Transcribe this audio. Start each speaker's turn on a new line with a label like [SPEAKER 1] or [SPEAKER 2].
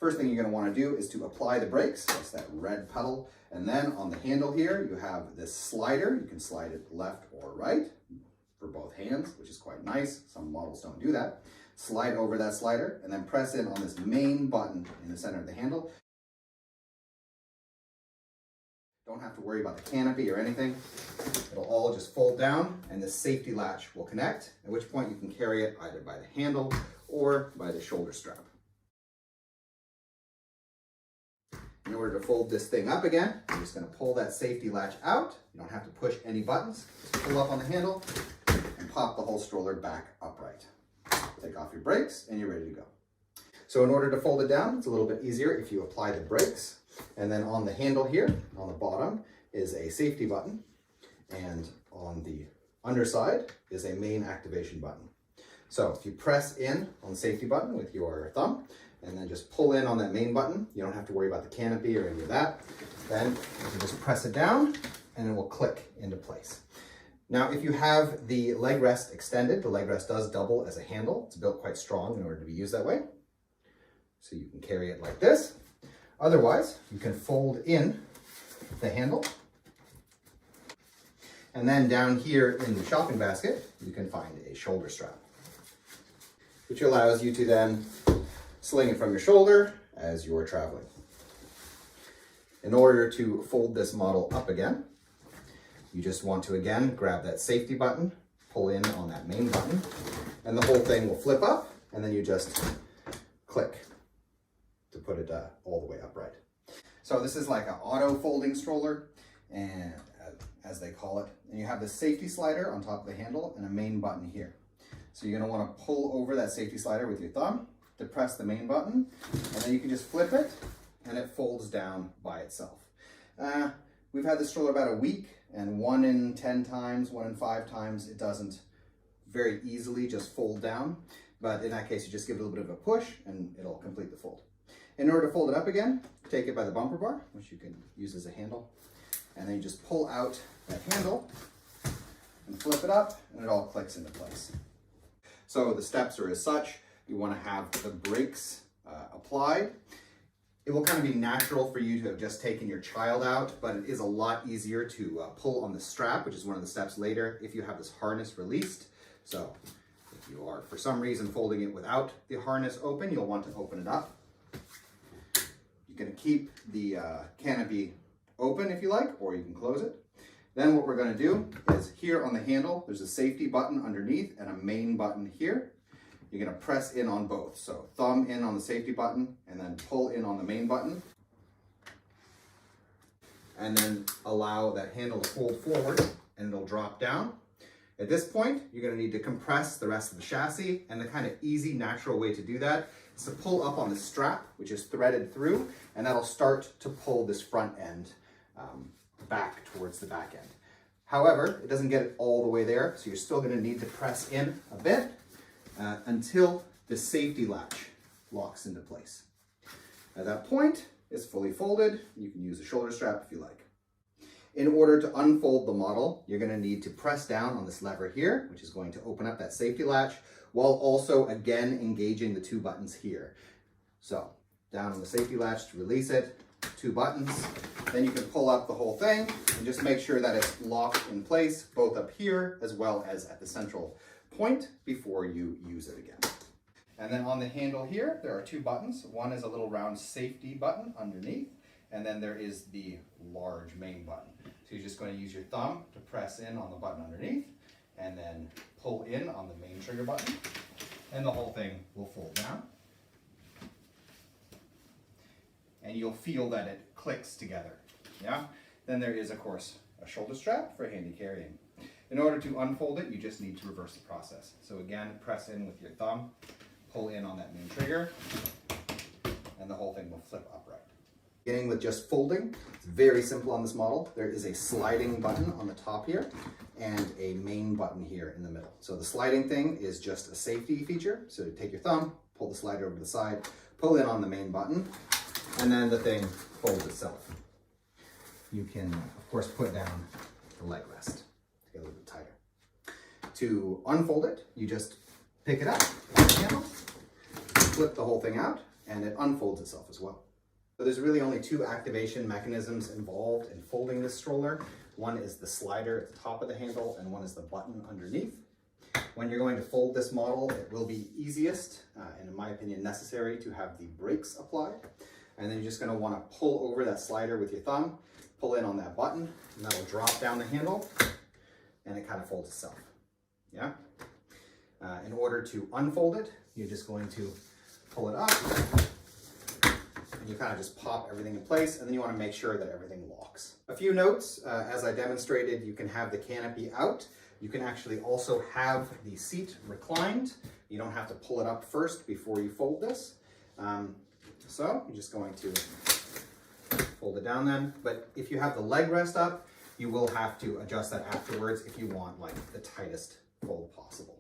[SPEAKER 1] First thing you're going to want to do is to apply the brakes. That's that red pedal. And then on the handle here, you have this slider. You can slide it left or right for both hands, which is quite nice. Some models don't do that. Slide over that slider and then press in on this main button in the center of the handle. Don't have to worry about the canopy or anything. It'll all just fold down and the safety latch will connect, at which point you can carry it either by the handle or by the shoulder strap. In order to fold this thing up again, you're just going to pull that safety latch out. You don't have to push any buttons. Just pull up on the handle and pop the whole stroller back upright. Take off your brakes and you're ready to go. So in order to fold it down, it's a little bit easier if you apply the brakes. And then on the handle here, on the bottom, is a safety button. And on the underside is a main activation button. So if you press in on the safety button with your thumb, and then just pull in on that main button, you don't have to worry about the canopy or any of that. Then you can just press it down and it will click into place. Now, if you have the leg rest extended, the leg rest does double as a handle. It's built quite strong in order to be used that way. So you can carry it like this. Otherwise, you can fold in the handle. And then down here in the shopping basket, you can find a shoulder strap, which allows you to then sling it from your shoulder as you're traveling. In order to fold this model up again, you just want to again grab that safety button, pull in on that main button, and the whole thing will flip up, and then you just click to put it all the way upright. So this is like an auto folding stroller, and as they call it, and you have the safety slider on top of the handle and a main button here. So you're going to want to pull over that safety slider with your thumb to press the main button, and then you can just flip it and it folds down by itself. We've had this stroller about a week, and 1 in 10 times, 1 in 5 times, it doesn't very easily just fold down. But in that case, you just give it a little bit of a push and it'll complete the fold. In order to fold it up again, take it by the bumper bar, which you can use as a handle, and then you just pull out that handle and flip it up, and it all clicks into place. So the steps are as such. You want to have the brakes applied. It will kind of be natural for you to have just taken your child out, but it is a lot easier to pull on the strap, which is one of the steps later, if you have this harness released. So if you are, for some reason, folding it without the harness open, you'll want to open it up. You can keep the canopy open if you like, or you can close it. Then what we're going to do is here on the handle, there's a safety button underneath and a main button here. You're going to press in on both. So thumb in on the safety button and then pull in on the main button. And then allow that handle to fold forward and it'll drop down. At this point, you're going to need to compress the rest of the chassis, and the kind of easy, natural way to do that is to pull up on the strap, which is threaded through, and that'll start to pull this front end back towards the back end. However, it doesn't get it all the way there, so you're still going to need to press in a bit until the safety latch locks into place. At that point, it's fully folded. You can use a shoulder strap if you like. In order to unfold the model, you're going to need to press down on this lever here, which is going to open up that safety latch, while also again engaging the 2 buttons here. So down on the safety latch to release it, 2 buttons. Then you can pull up the whole thing and just make sure that it's locked in place, both up here as well as at the central point before you use it again. And then on the handle here, there are 2 buttons. One is a little round safety button underneath, and then there is the large main button. So you're just going to use your thumb to press in on the button underneath, and then pull in on the main trigger button, and the whole thing will fold down. And you'll feel that it clicks together. Yeah. Then there is, of course, a shoulder strap for handy carrying. In order to unfold it, you just need to reverse the process. So again, press in with your thumb, pull in on that main trigger, and the whole thing will flip upright. Beginning with just folding, it's very simple on this model. There is a sliding button on the top here and a main button here in the middle. So the sliding thing is just a safety feature. So take your thumb, pull the slider over to the side, pull in on the main button, and then the thing folds itself. You can, of course, put down the leg rest to get a little bit tighter. To unfold it, you just pick it up on the handle, flip the whole thing out, and it unfolds itself as well. So there's really only two activation mechanisms involved in folding this stroller. One is the slider at the top of the handle, and one is the button underneath. When you're going to fold this model, it will be easiest, and in my opinion necessary, to have the brakes applied. And then you're just going to want to pull over that slider with your thumb, pull in on that button, and that'll drop down the handle, and it kind of folds itself. Yeah. In order to unfold it, you're just going to pull it up, and you kind of just pop everything in place, and then you want to make sure that everything locks. A few notes, as I demonstrated, you can have the canopy out. You can actually also have the seat reclined. You don't have to pull it up first before you fold this. So you're just going to fold it down then. But if you have the leg rest up, you will have to adjust that afterwards if you want like the tightest fold possible.